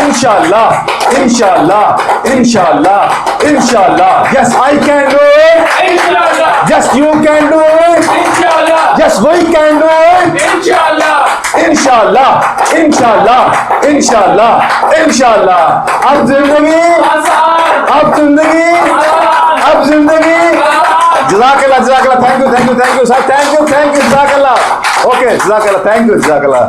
इंशाल्लाह इंशाल्लाह इंशाल्लाह इंशाल्लाह। Yes I can do it इंशाल्लाह। Yes you can do it इंशाल्लाह। Yes we can do it इंशाल्लाह इंशाल्लाह इंशाल्लाह इंशाल्लाह इंशाल्लाह। अब जिंदगी आसान, अब जिंदगी अब जिंदगी। जज़ाकल्लाह जज़ाकल्लाह, thank you sir, thank you जज़ाकल्लाह। ओके जज़ाकल्लाह, थैंक यू जज़ाकल्लाह।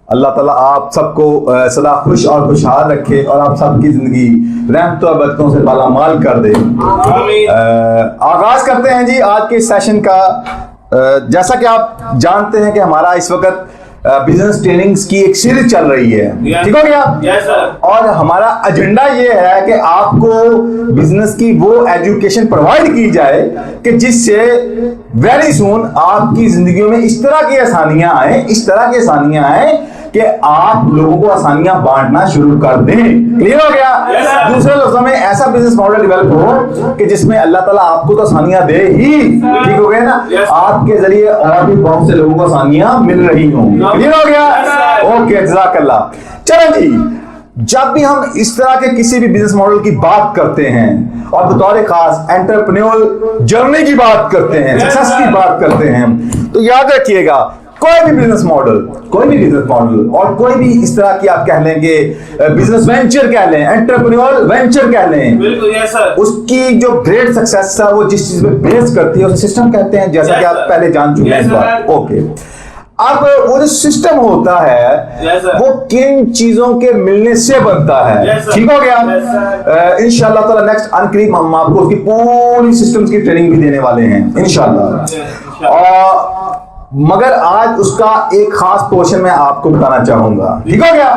अल्लाह ताला आप सबको सदा खुश और खुशहाल रखे और आप सबकी जिंदगी रहमतों और बरकतों से मालामाल कर दे। आगाज करते हैं जी आज के सेशन का। जैसा कि आप जानते हैं कि हमारा इस वक्त बिजनेस ट्रेनिंग्स की एक सीरीज चल रही है, ठीक हो गया? yes, और हमारा एजेंडा ये है कि आपको बिजनेस की वो एजुकेशन प्रोवाइड की जाए कि जिससे वेरी सून आपकी जिंदगियों में इस तरह की आसानियां आए, इस तरह की आसानियां आए कि आप लोगों को आसानियां बांटना शुरू कर दें। क्लियर हो गया? yes, दूसरे लफ्जों में ऐसा बिजनेस मॉडल डेवलप हो कि जिसमें अल्लाह ताला आपको तो आसानियां दे ही, ठीक हो गया ना? yes, आपके जरिए और भी बहुत से लोगों को आसानियां मिल रही हों। क्लियर हो गया? ओके जज़ाकल्लाह। चलो जी, जब भी हम इस तरह के किसी भी बिजनेस मॉडल की बात करते हैं और बतौर खास एंटरप्रेन्योर जर्नी की बात करते हैं, सक्सेस की बात करते हैं, तो याद रखिएगा कोई भी बिजनेस मॉडल और कोई भी इस तरह की आप कह लेंगे बिजनेस वेंचर कह लें, एंटरप्रेन्योर वेंचर कह लें, बिल्कुल यस सर, उसकी जो ग्रेट सक्सेस है वो जिस चीज पे बेस करती है उसे सिस्टम कहते हैं, जैसा कि आप पहले जान चुके हैं इस बार। ओके, अब वो जो सिस्टम होता है वो किन चीजों के मिलने से बनता है, ठीक हो गया? इंशाल्लाह ताला नेक्स्ट अनकरीब हम आपको उसकी पूरी सिस्टम्स की ट्रेनिंग भी देने वाले हैं इंशाल्लाह। और मगर आज उसका एक खास पोर्शन मैं आपको बताना चाहूंगा, ठीक हो गया?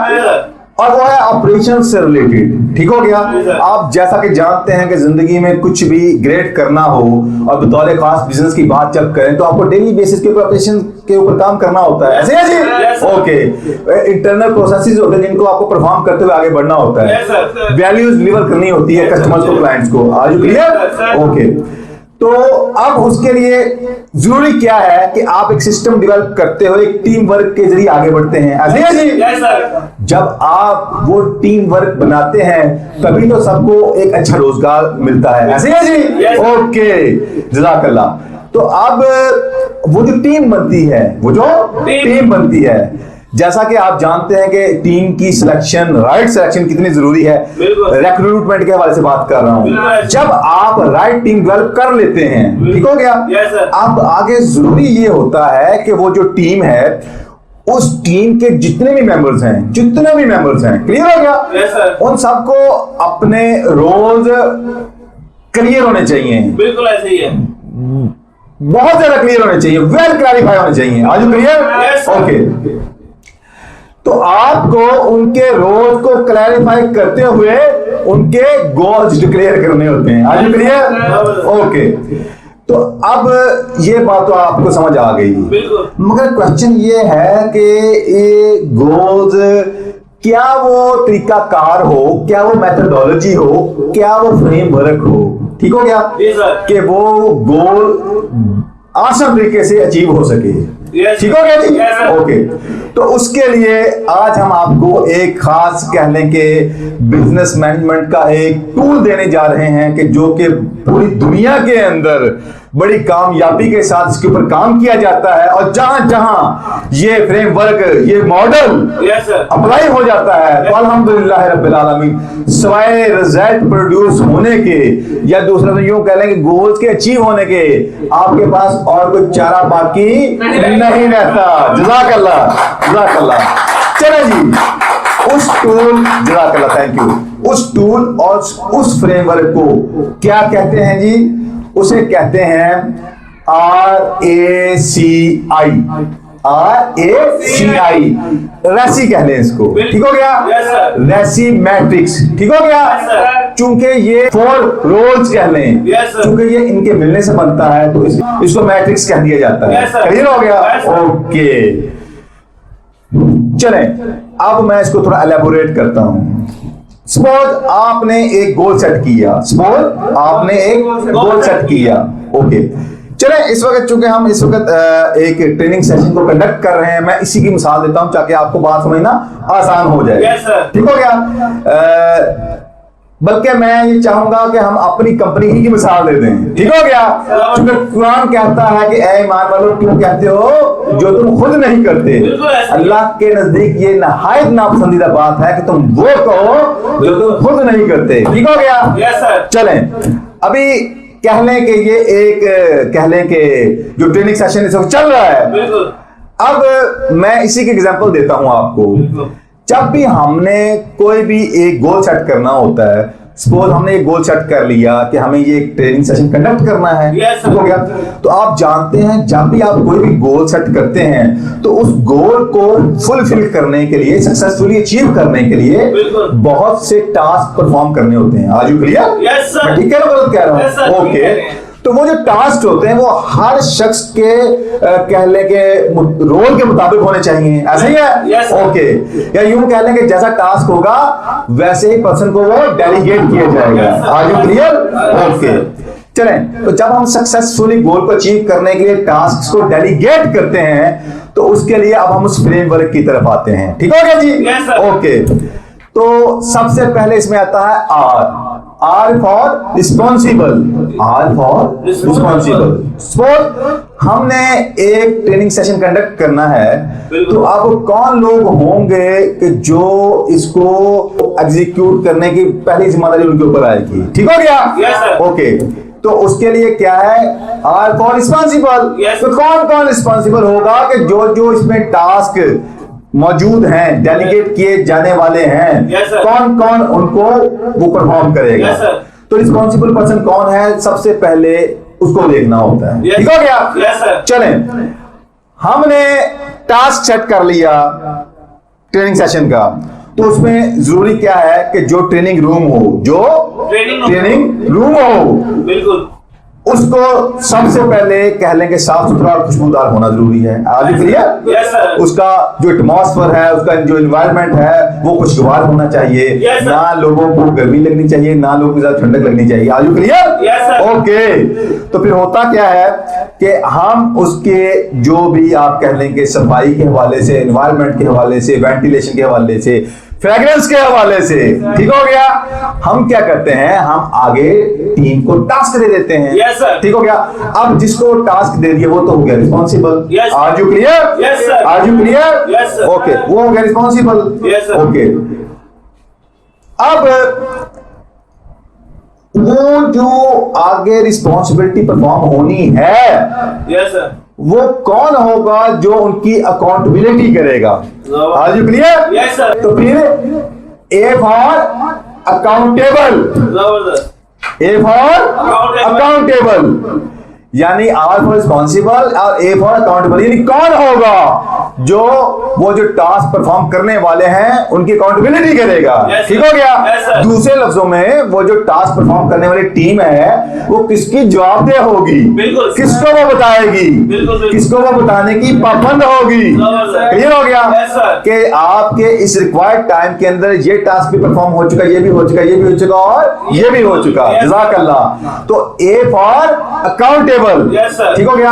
और वो है ऑपरेशन से रिलेटेड, ठीक हो गया? आप जैसा कि जानते हैं कि जिंदगी में कुछ भी ग्रेट करना हो और बतौर खास बिजनेस की बात जब करें तो आपको डेली बेसिस के ऊपर ऑपरेशन के ऊपर काम करना होता है, ऐसे है जी? ओके, इंटरनल प्रोसेसेस होते हैं जिनको आपको परफॉर्म करते हुए आगे बढ़ना होता है, वैल्यूज डिलीवर करनी होती है कस्टमर्स को, क्लाइंट्स को। Are you clear? ओके, तो अब उसके लिए जरूरी क्या है कि आप एक सिस्टम डेवलप करते हो, एक टीम वर्क के जरिए आगे बढ़ते हैं, ऐसे है जी? जब आप वो टीम वर्क बनाते हैं तभी तो सबको एक अच्छा रोजगार मिलता है, ऐसे है जी? ओके जज़ाकल्लाह। तो अब वो जो टीम बनती है, वो जो टीम बनती है, जैसा कि आप जानते हैं कि टीम की सिलेक्शन, राइट सिलेक्शन कितनी जरूरी है, रिक्रूटमेंट के हवाले से बात कर रहा हूं। जब आप राइट टीम डेवलप कर लेते हैं, ठीक हो गया? अब आगे जरूरी ये होता है कि वो जो टीम है उस टीम के जितने भी मेंबर्स हैं, क्लियर हो गया? उन सबको अपने रोल्स क्लियर होने चाहिए, बिल्कुल ऐसे ही है, बहुत ज्यादा क्लियर होने चाहिए, वेल क्लैरिफाई होने चाहिए। आज क्लियर? ओके, तो आपको उनके रोल्स को क्लैरिफाई करते हुए उनके गोल्स डिक्लेयर करने होते हैं। आज क्लियर? ओके, तो अब ये बात तो आपको समझ आ गई, मगर क्वेश्चन ये है कि ये गोल्स क्या वो तरीकाकार हो, क्या वो मेथोडोलॉजी हो, क्या वो फ्रेमवर्क हो, ठीक हो गया? कि वो गोल आसान तरीके से अचीव हो सके, ठीक हो गया जी? ओके, तो उसके लिए आज हम आपको एक खास कह लें कि बिजनेस मैनेजमेंट का एक टूल देने जा रहे हैं कि जो कि पूरी दुनिया के अंदर बड़ी कामयाबी के साथ इसके ऊपर काम किया जाता है, और जहां जहां ये फ्रेमवर्क, ये मॉडल अप्लाई हो जाता है तो अल्हम्दुलिल्लाह रब्बिल आलमीन सवाए रिजल्ट प्रोड्यूस होने के या दूसरा तो यूं कह लें कि गोल्स के अचीव होने के आपके पास और कोई चारा बाकी नहीं रहता। जज़ाकल्लाह जज़ाकल्लाह। चलो जी, उस टूल, जज़ाकल्लाह, थैंक यू, उस टूल और उस फ्रेमवर्क को क्या कहते हैं जी? उसे कहते हैं RACI, RACI, रेसी कह लें इसको, ठीक हो गया। रेसी मैट्रिक्स, ठीक हो गया। चूंकि ये 4 रोल्स कह लें, चूंकि ये इनके मिलने से बनता है तो इसको मैट्रिक्स कह दिया जाता है। क्लियर हो गया? ओके, चलें अब मैं इसको थोड़ा एलेबोरेट करता हूं। सपोज आपने एक गोल सेट किया, ओके। चले इस वक्त चूंकि हम इस वक्त एक ट्रेनिंग सेशन को कंडक्ट कर रहे हैं, मैं इसी की मिसाल देता हूं ताकि आपको बात समझना आसान हो जाए। ठीक हो गया? बल्कि मैं ये चाहूंगा कि हम अपनी कंपनी ही की मिसाल दे दें। ठीक हो गया? क्योंकि कुरान कहता है कि ऐ ईमान वालों क्यों कहते हो जो तुम खुद नहीं करते। अल्लाह के नजदीक ये नहायत नापसंदीदा बात है कि तुम वो कहो जो तुम खुद नहीं करते। ठीक हो गया? चलें अभी कह लें कि ये एक कह लें कि जो ट्रेनिंग सेशन इस वक्त चल रहा है, अब मैं इसी की एग्जांपल देता हूं आपको। जब भी हमने कोई भी एक गोल सेट करना होता है, सपोज हमने एक गोल सेट कर लिया कि हमें ये एक ट्रेनिंग सेशन कंडक्ट करना है, ठीक हो गया? तो आप जानते हैं जब भी आप कोई भी गोल सेट करते हैं तो उस गोल को फुलफिल करने के लिए, सक्सेसफुली अचीव करने के लिए बहुत से टास्क परफॉर्म करने होते हैं। Are you clear? मैं ठीक है ना गलत कह रहा हूं? ओके, तो वो जो टास्क होते हैं वो हर शख्स के कह लें के रोल के मुताबिक होने चाहिए, ऐसा ही है? ओके, या यूं कह लें कि जैसा टास्क होगा वैसे ही पर्सन को वो डेलीगेट किया जाएगा। Are you clear? ओके, चलें तो जब हम सक्सेसफुली गोल को अचीव करने के लिए टास्क को डेलीगेट करते हैं तो उसके लिए अब हम उस फ्रेमवर्क की तरफ आते हैं। ठीक हो गया जी? ओके, तो सबसे पहले इसमें आता है R फॉर रिस्पॉन्सिबल। सपोज हमने एक ट्रेनिंग सेशन कंडक्ट करना है, तो अब कौन लोग होंगे कि जो इसको एग्जीक्यूट करने की पहली जिम्मेदारी उनके ऊपर आएगी। ठीक हो गया? ओके, तो उसके लिए क्या है? R for responsible. तो कौन कौन रिस्पॉन्सिबल होगा कि जो जो इसमें टास्क मौजूद हैं, डेलीगेट किए जाने वाले हैं, कौन कौन उनको वो परफॉर्म करेगा। तो रिस्पॉन्सिबल पर्सन कौन है सबसे पहले उसको देखना होता है। ठीक हो गया? चलें हमने टास्क सेट कर लिया ट्रेनिंग सेशन का, तो उसमें जरूरी क्या है कि जो ट्रेनिंग रूम हो बिल्कुल उसको सबसे पहले कह लेंगे साफ सुथरा और खुशबूदार होना जरूरी है। आज क्लियर? उसका जो एटमॉस्फेयर है, उसका जो एनवायरनमेंट है वो खुशगवार होना चाहिए। ना लोगों को गर्मी लगनी चाहिए, ना लोगों को ज्यादा ठंडक लगनी चाहिए। आज क्लियर? ओके, तो फिर होता क्या है कि हम उसके जो भी आप कह लेंगे सफाई के हवाले से, एनवायरनमेंट के हवाले से, वेंटिलेशन के हवाले से, फ्रेग्रेंस के हवाले से, ठीक हो गया, हम क्या करते हैं, हम आगे टीम को टास्क दे देते हैं। ठीक हो गया? अब जिसको टास्क दे दिए वो तो हो गया responsible. Are you clear? Are you clear? Okay, वो हो गया रिस्पॉन्सिबल। ओके, अब वो जो आगे रिस्पॉन्सिबिलिटी परफॉर्म होनी है वो कौन होगा जो उनकी अकाउंटेबिलिटी करेगा। Are you clear? तो फिर ए फॉर अकाउंटेबल, यानी आर फॉर रिस्पॉन्सिबल और ए फॉर अकाउंटेबल, यानी कौन होगा जो वो जो टास्क परफॉर्म करने वाले हैं उनकी अकाउंटेबिलिटी करेगा। ठीक हो गया? दूसरे लफ्जों में वो जो टास्क परफॉर्म करने वाली टीम है वो किसकी जवाबदेह होगी, किसको वो बताएगी, किसको वो बताने की पाबंद होगी। क्लियर हो गया कि आपके इस रिक्वायर्ड टाइम के अंदर ये टास्क भी परफॉर्म हो चुका, ये भी हो चुका, ये भी हो चुका और ये भी हो चुका। जज़ाकल्लाह। तो ए फॉर अकाउंटेबल। ठीक हो गया?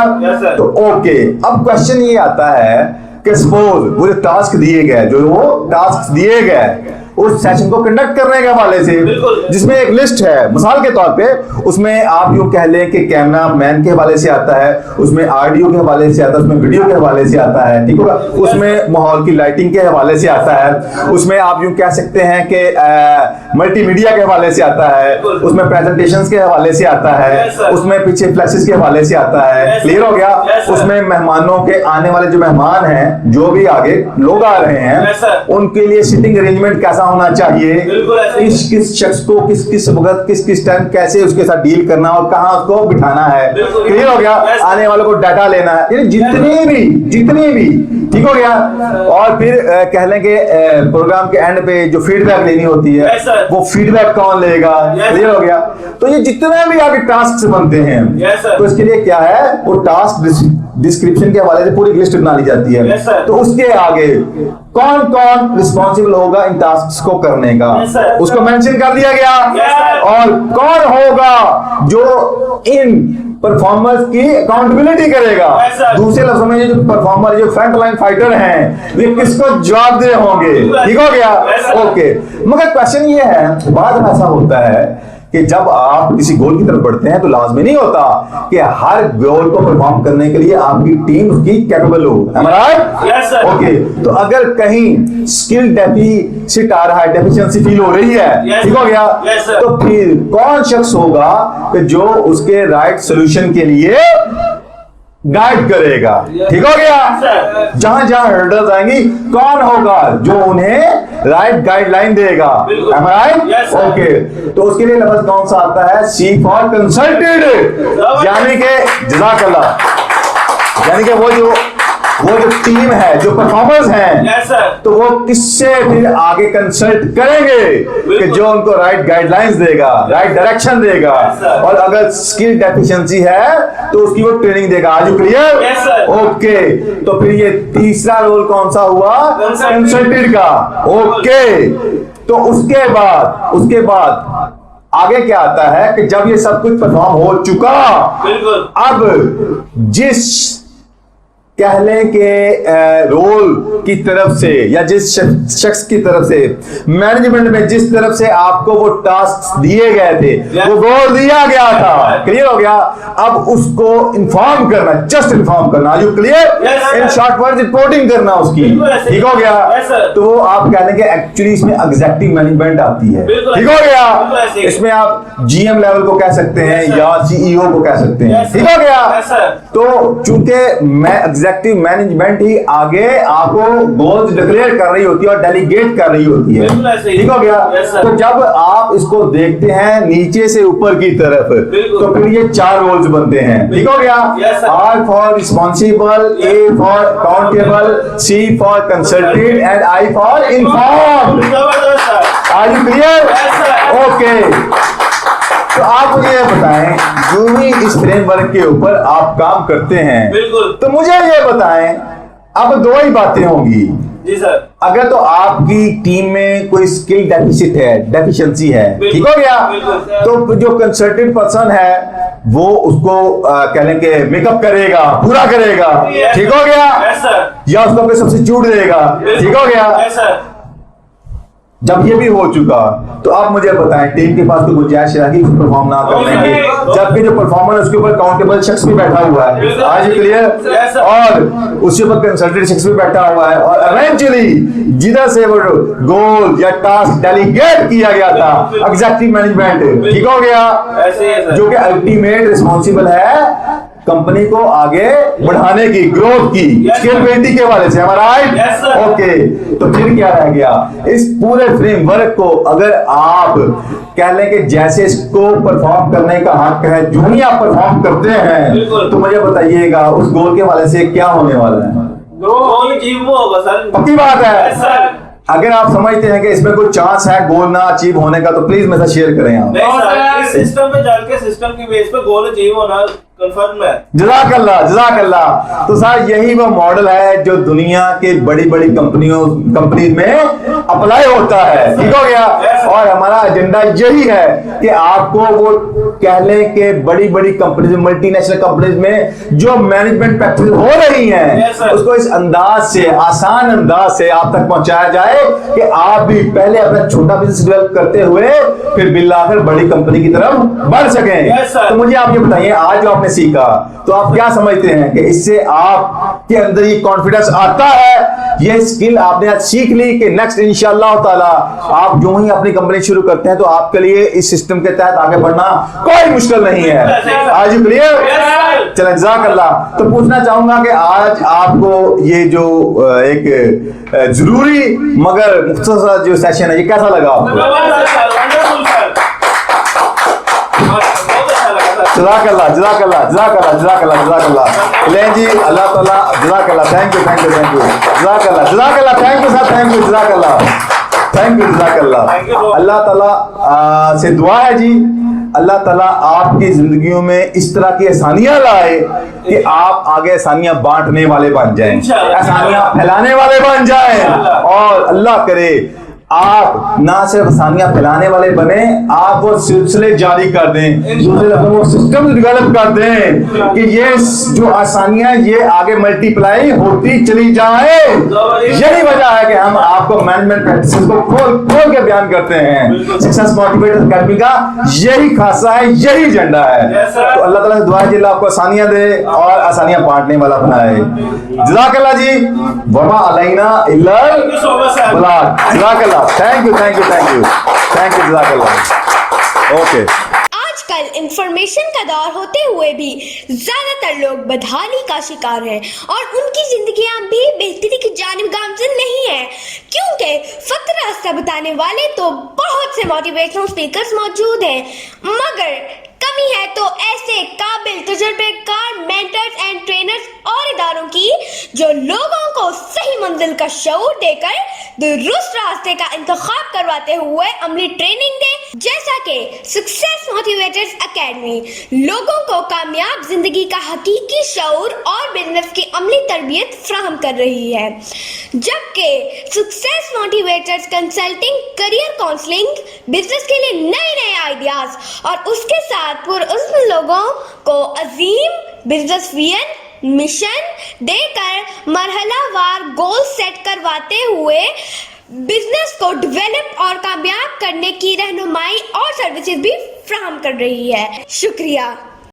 तो ओके, अब क्वेश्चन ये आता है कि सपोज वो जो टास्क दिए गए, जो वो टास्क दिए गए उस सेशन को कंडक्ट करने के हवाले से, जिसमें एक लिस्ट है, मिसाल के तौर पे उसमें आप यूं कह लें कि कैमरा मैन के हवाले से आता है, उसमें ऑडियो के हवाले से आता है, उसमें वीडियो के हवाले से आता है। ठीक होगा? उसमें माहौल की लाइटिंग के हवाले से आता है, उसमें आप यूं कह सकते हैं कि मल्टीमीडिया के हवाले से आता है, उसमें प्रेजेंटेशंस के हवाले से आता है, उसमें पीछे फ्लैशेस के हवाले से आता है। क्लियर हो गया? उसमें मेहमानों के आने वाले जो मेहमान हैं, जो भी आगे लोग आ रहे हैं, उनके लिए सिटिंग अरेंजमेंट कैसा होना चाहिए, किस किस शख्स को किस किस वक्त किस किस टाइम कैसे उसके साथ डील करना और कहाँ उसको बिठाना है, क्लियर हो गया। आने वालों को डाटा लेना है, ये जितने भी ठीक हो गया। और फिर कह लेंगे प्रोग्राम के एंड पे जो फीडबैक लेनी होती है वो फीडबैक कौन लेगा, क्लियर हो गया। तो ये जितने भी आगे टास्क बनते हैं तो इसके लिए क्या है, वो टास्क डिस्क्रिप्शन के हवाले से पूरी लिस्ट बना ली जाती है। तो उसके आगे कौन कौन रिस्पॉन्सिबल होगा इन टास्क को करने का उसको मेंशन कर दिया गया, और कौन होगा जो इन परफॉर्मर्स की अकाउंटेबिलिटी करेगा। दूसरे लफ्जों में जो परफॉर्मर जो फ्रंट लाइन फाइटर हैं वे किसको जवाब दे होंगे, ठीक हो गया, ओके। मगर क्वेश्चन ये है, बाद में ऐसा होता है कि जब आप किसी गोल की तरफ बढ़ते हैं तो लाजमी नहीं होता कि हर गोल को परफॉर्म करने के लिए आपकी टीम उसकी कैपेबल हो, ओके। तो अगर कहीं स्किल डेफिसिट आ रहा है, डेफिशिएंसी फील हो रही है, ठीक हो गया, तो फिर कौन शख्स होगा कि जो उसके राइट सोल्यूशन के लिए गाइड करेगा, ठीक हो गया। जहां जहां हर्डल्स आएंगी कौन होगा जो उन्हें राइट गाइडलाइन देगा, ओके। तो उसके लिए लफ्ज कौन सा आता है, सी फॉर कंसल्टेड, यानी कि जज़ाकल्लाह, यानी कि वो जो टीम है, जो परफॉर्मर्स हैं, तो वो किससे फिर आगे कंसल्ट करेंगे कि जो उनको राइट गाइडलाइंस देगा, राइट डायरेक्शन देगा, और अगर स्किल डेफिशिएंसी है तो उसकी वो ट्रेनिंग देगा। आज क्लियर, ओके। तो फिर ये तीसरा रोल कौन सा हुआ, कंसल्टेड का, ओके। तो उसके बाद आगे क्या आता है कि जब ये सब कुछ परफॉर्म हो चुका, अब जिस कह लें कि रोल की तरफ से या जिस शख्स की तरफ से मैनेजमेंट में जिस तरफ से आपको वो टास्क दिए गए थे, वो गोल दिया गया था, क्लियर हो गया। अब उसको इन्फॉर्म करना, जस्ट इन्फॉर्म करना, you clear, in short word reporting करना उसकी, ठीक हो गया। तो वो आप कह लें कि एक्चुअली इसमें एग्जीक्यूटिव मैनेजमेंट आती है, ठीक हो गया। इसमें आप जीएम लेवल को कह सकते हैं या सीईओ को कह सकते हैं, ठीक हो गया। तो चूंकि मैं एग्जीक्यूटिव मैनेजमेंट ही आगे आपको गोल्स डिक्लेयर कर रही होती है और डेलीगेट कर रही होती है, ठीक हो गया। तो जब आप इसको देखते हैं नीचे से ऊपर की तरफ, तो फिर ये 4 रोल्स बनते हैं, ठीक हो गया। R for responsible, A for accountable, C for consulted and I for informed. Are you clear, okay. तो आप मुझे ये बताएं, जो भी इस फ्रेमवर्क के ऊपर आप काम करते हैं, तो मुझे ये बताएं, अब 2 ही बातें होंगी जी सर। अगर तो आपकी टीम में कोई स्किल डेफिसिट है, डेफिशिएंसी है, ठीक हो गया, तो जो कंसल्टेंट पर्सन है वो उसको कह लें कि मेकअप करेगा, पूरा करेगा, ठीक हो गया, या उसको कोई सब्स्टिट्यूट देगा, ठीक हो गया। जब ये भी हो चुका तो आप मुझे बताएं, टीम के पास तो गुंजाइश रहेगी परफॉर्म ना करने की, जबकि जो परफॉर्मर है उसके ऊपर अकाउंटेबल शख्स भी बैठा हुआ है, आज क्लियर, और उसके ऊपर कंसल्टेंट शख्स भी बैठा हुआ है, और इवेंचुअली जिधर से वो गोल या टास्क डेलीगेट किया गया था एग्जीक्यूटिव मैनेजमेंट, ठीक हो गया, जो कि अल्टीमेट रिस्पॉन्सिबल है कंपनी को आगे बढ़ाने की, ग्रोथ की, स्केलेबिलिटी के हवाले से, राइट, ओके। तो फिर क्या रह गया, इस पूरे फ्रेमवर्क को अगर आप कह लें कि जैसे इसको परफॉर्म करने का हक है, जो ही आप परफॉर्म करते हैं, तो मुझे बताइएगा उस गोल के हवाले से क्या होने वाला है। गोल अचीव होगा सर, पक्की बात है। अगर आप समझते हैं कि इसमें कोई चांस है गोल ना अचीव होने का, तो प्लीज मेरे साथ शेयर करें आप। इस सिस्टम में जाके सिस्टम की बेस पे गोल अचीव होना कंफर्म है। जज़ाकल्लाह। तो सर यही वो मॉडल है जो दुनिया के बड़ी बड़ी कंपनी में अप्लाई होता है, ठीक हो गया। और हमारा एजेंडा यही है कि आपको वो कह लें कि बड़ी बड़ी कंपनीज, मल्टीनेशनल कंपनीज में जो मैनेजमेंट प्रैक्टिस हो रही हैं, उसको इस अंदाज से, आसान अंदाज से आप तक पहुंचाया जाए कि आप भी पहले अपना छोटा बिजनेस डेवलप करते हुए फिर बिल्लाखिर बड़ी कंपनी की तरफ बढ़ सकें। तो मुझे आप ये बताइए, आज जो आपने सीखा, तो आप क्या समझते हैं कि इससे आपके अंदर ये कॉन्फिडेंस आता है, ये स्किल आपने आज सीख ली कि नेक्स्ट इंशाअल्लाह ताला आप जो ही अपनी कंपनी शुरू करते हैं तो आपके लिए इस सिस्टम के तहत आगे बढ़ना कोई मुश्किल नहीं है। आज क्लियर? चलें, जज़ाकल्लाह। तो पूछना चाहूंगा कि आज आपको ये जो एक जरूरी मगर मुख्तसर जो सेशन है, ये कैसा लगा आपको? जज़ाकल्लाह, जज़ाकल्लाह, जज़ाकल्लाह, जज़ाकल्लाह, जज़ाकल्लाह। लें जी, अल्लाह ताला, जज़ाकल्लाह, thank you, thank you, thank you, जज़ाकल्लाह, जज़ाकल्लाह, thank you sir, thank you, जज़ाकल्लाह, थैंक यू, जज़ाकल्लाह। अल्लाह ताला से दुआ है जी, अल्लाह ताला आपकी जिंदगियों में इस तरह की आसानियां लाए कि आप आगे आसानियां बांटने वाले बन जाएं, आसानियां फैलाने वाले बन जाएं, और अल्लाह करे आप ना सिर्फ आसानियां फैलाने वाले बने, आप वो सिलसिले जारी कर दें, दूसरे लफ्ज़ों में वो सिस्टम डेवलप कर दें कि ये जो आसानियां ये आगे मल्टीप्लाई होती चली जाए। यही वजह है कि हम आपको मैनेजमेंट प्रैक्टिसेस को खोल के बयान करते हैं। सक्सेस मोटिवेटर अकेडमी का यही खासा है, यही एजेंडा है। तो अल्लाह ताला से दुआ है जी, अल्लाह आपको आसानियां दे और आसानियां बांटने वाला बनाए। जज़ाकल्लाह जी, वमा अलैना इल्लल बलाग। जज़ाकल्लाह, thank you, thank you, thank you, thank you, जज़ाकल्लाह। ओके। आजकल इंफॉर्मेशन का दौर होते हुए भी ज्यादातर लोग बदहाली का शिकार हैं और उनकी जिंदगियां भी बेहतरी की जानिब गामजन नहीं है, क्योंकि फक्त रास्ता बताने वाले तो बहुत से मोटिवेशनल स्पीकर्स मौजूद हैं, मगर कमी है तो ऐसे काबिल तजुर्बेकार मेंटर्स एंड ट्रेनर्स और इदारों की जो लोगों को सही मंजिल का शऊर देकर दुरुस्त रास्ते का इंतखाब करवाते हुए अमली ट्रेनिंग दे, जैसा कि सक्सेस मोटिवेटर्स एकेडमी लोगों को कामयाब जिंदगी का हकीकी शऊर और बिजनेस की अमली तरबियत फ्राहम कर रही है। जबकि success motivators consulting, career counselling, business के लिए नए नए आइडियाज और उसके साथ पुरअज़्म लोगों को अजीम बिजनेस विजन मिशन देकर मरहलावार गोल सेट करवाते हुए बिजनेस को डेवलप और कामयाब करने की रहनुमाई और सर्विसेज भी फ्राहम कर रही है। शुक्रिया।